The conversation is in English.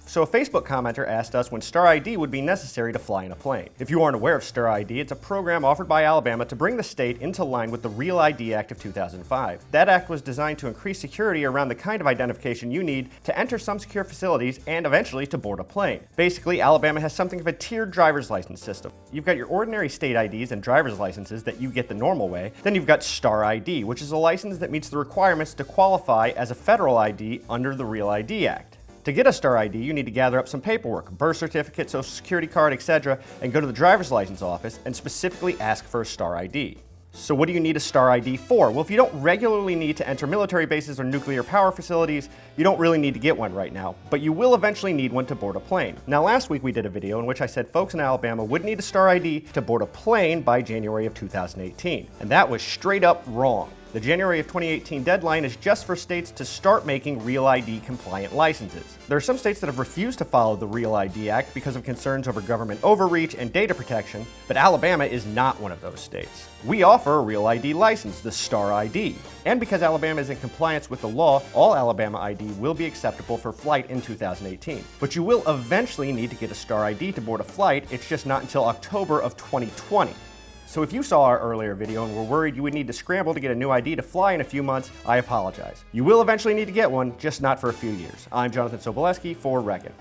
So a Facebook commenter asked us when Star ID would be necessary to fly in a plane. If you aren't aware of Star ID, it's a program offered by Alabama to bring the state into line with the Real ID Act of 2005. That act was designed to increase security around the kind of identification you need to enter some secure facilities and eventually to board a plane. Basically, Alabama has something of a tiered driver's license system. You've got your ordinary state IDs and driver's licenses that you get the normal way. Then you've got Star ID, which is a license that meets the requirements to qualify as a federal ID under the Real ID Act. To get a Star ID, you need to gather up some paperwork, birth certificate, social security card, etc., and go to the driver's license office and specifically ask for a Star ID. So what do you need a Star ID for? Well, if you don't regularly need to enter military bases or nuclear power facilities, you don't really need to get one right now, but you will eventually need one to board a plane. Now, last week we did a video in which I said folks in Alabama would need a Star ID to board a plane by January of 2018, and that was straight up wrong. The January of 2018 deadline is just for states to start making Real ID compliant licenses. There are some states that have refused to follow the Real ID Act because of concerns over government overreach and data protection, but Alabama is not one of those states. We offer a Real ID license, the Star ID. And because Alabama is in compliance with the law, all Alabama ID will be acceptable for flight in 2018. But you will eventually need to get a Star ID to board a flight, it's just not until October of 2020. So if you saw our earlier video and were worried you would need to scramble to get a new ID to fly in a few months, I apologize. You will eventually need to get one, just not for a few years. I'm Jonathan Soboleski for Reckon.